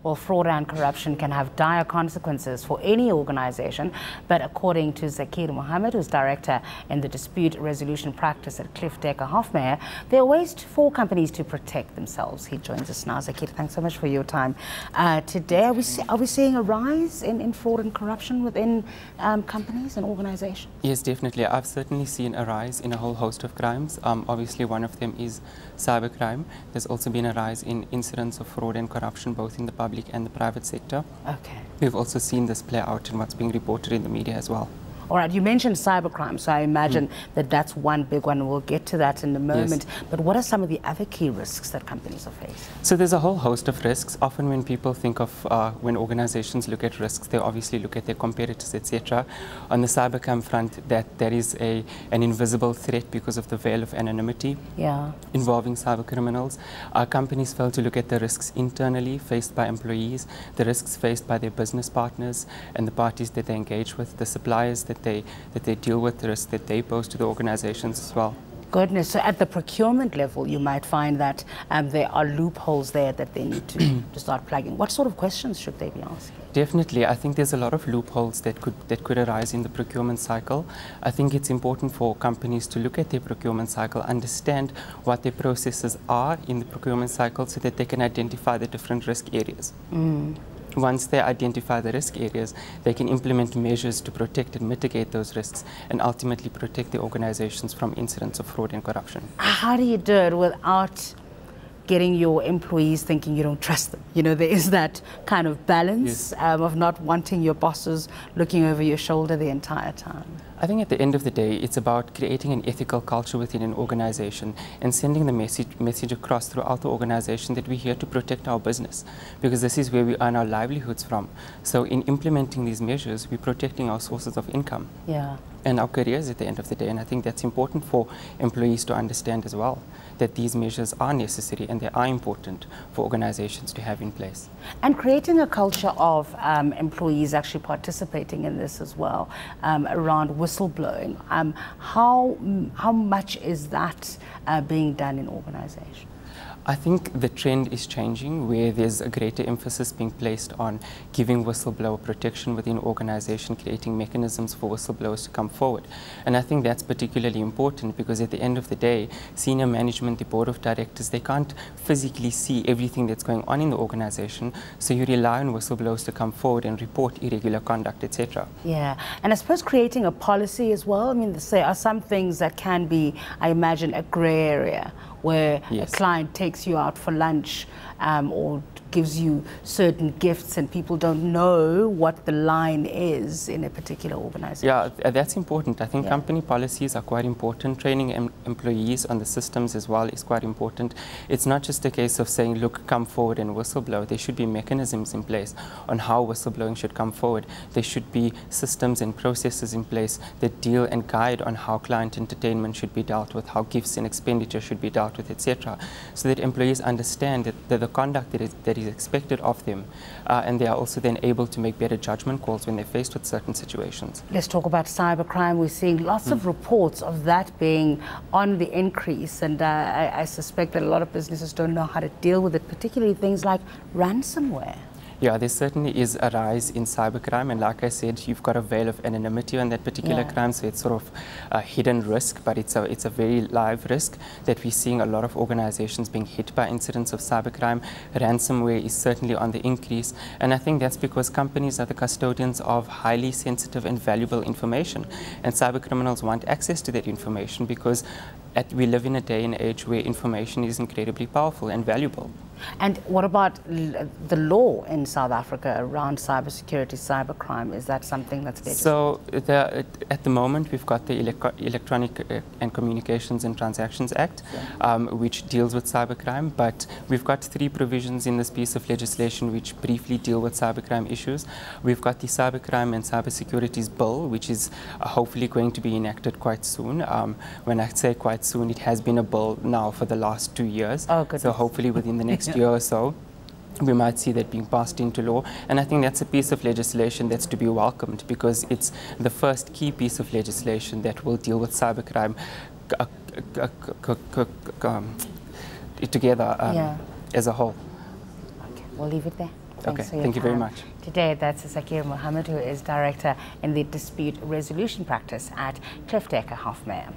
Well, fraud and corruption can have dire consequences for any organization, but according to Zaakir Mohamed, who's director in the dispute resolution practice at Cliffe Dekker Hofmeyr, there are ways for companies to protect themselves. He joins us now. Zaakir, thanks so much for your time. Today, are we seeing a rise in fraud and corruption within companies and organizations? Yes, definitely. I've certainly seen a rise in a whole host of crimes. Obviously, one of them is cybercrime. There's also been a rise in incidents of fraud and corruption, both in the public and the private sector. Okay. We've also seen this play out in what's being reported in the media as well. All right, you mentioned cybercrime, so I imagine that that's one big one. We'll get to that in a moment. Yes. But what are some of the other key risks that companies are facing? So there's a whole host of risks. Often when people think of, when organizations look at risks, they obviously look at their competitors, etc. On the cybercrime front, there is an invisible threat because of the veil of anonymity involving cyber criminals. Companies fail to look at the risks internally faced by employees, the risks faced by their business partners and the parties that they engage with, the suppliers that they deal with, the risks that they pose to the organizations as well. Goodness, so at the procurement level, you might find that there are loopholes there that they need to start plugging. What sort of questions should they be asking? Definitely, I think there's a lot of loopholes that could arise in the procurement cycle. I think it's important for companies to look at their procurement cycle, understand what their processes are in the procurement cycle so that they can identify the different risk areas. Once they identify the risk areas, they can implement measures to protect and mitigate those risks and ultimately protect the organizations from incidents of fraud and corruption. How do you do it without getting your employees thinking you don't trust them? You know, there is that kind of balance of not wanting your bosses looking over your shoulder the entire time. I think at the end of the day, it's about creating an ethical culture within an organization and sending the message across throughout the organization that we're here to protect our business, because this is where we earn our livelihoods from. So in implementing these measures, we're protecting our sources of income and our careers at the end of the day. And I think that's important for employees to understand as well, that these measures are necessary and they are important for organizations to have in place. And creating a culture of employees actually participating in this as well, around whistleblowing. How much is that being done in organizations? I think the trend is changing, where there's a greater emphasis being placed on giving whistleblower protection within organization, creating mechanisms for whistleblowers to come forward. And I think that's particularly important because at the end of the day, senior management, the board of directors, they can't physically see everything that's going on in the organization, so you rely on whistleblowers to come forward and report irregular conduct, etc. Yeah, and I suppose creating a policy as well. I mean, there are some things that can be, I imagine, a grey area, where a client takes you out for lunch or gives you certain gifts and people don't know what the line is in a particular organization. Yeah, that's important. I think company policies are quite important. Training employees on the systems as well is quite important. It's not just a case of saying, look, come forward and whistleblow. There should be mechanisms in place on how whistleblowing should come forward. There should be systems and processes in place that deal and guide on how client entertainment should be dealt with, how gifts and expenditure should be dealt with, etc., so that employees understand that the conduct that is expected of them, and they are also then able to make better judgment calls when they're faced with certain situations. Let's talk about cybercrime. We're seeing lots of reports of that being on the increase, and I suspect that a lot of businesses don't know how to deal with it, particularly things like ransomware. Yeah, there certainly is a rise in cybercrime, and like I said, you've got a veil of anonymity on that particular crime, so it's sort of a hidden risk, but it's a very live risk that we're seeing a lot of organizations being hit by incidents of cybercrime. Ransomware is certainly on the increase, and I think that's because companies are the custodians of highly sensitive and valuable information, and cybercriminals want access to that information because we live in a day and age where information is incredibly powerful and valuable. And what about the law in South Africa around cybersecurity, cybercrime? Is that something that's legislated? So at the moment we've got the Electronic and Communications and Transactions Act, which deals with cybercrime, but we've got 3 provisions in this piece of legislation which briefly deal with cybercrime issues. We've got the Cybercrime and Cybersecurities Bill, which is hopefully going to be enacted quite soon. When I say quite soon, it has been a bill now for the last 2 years. Oh, goodness. So hopefully within the next year or so, we might see that being passed into law. And I think that's a piece of legislation that's to be welcomed because it's the first key piece of legislation that will deal with cybercrime together as a whole. Okay, we'll leave it there. Okay, thank you very much. Today, that's Zaakir Mohamed, who is Director in the Dispute Resolution Practice at Cliffe Dekker Hofmeyr.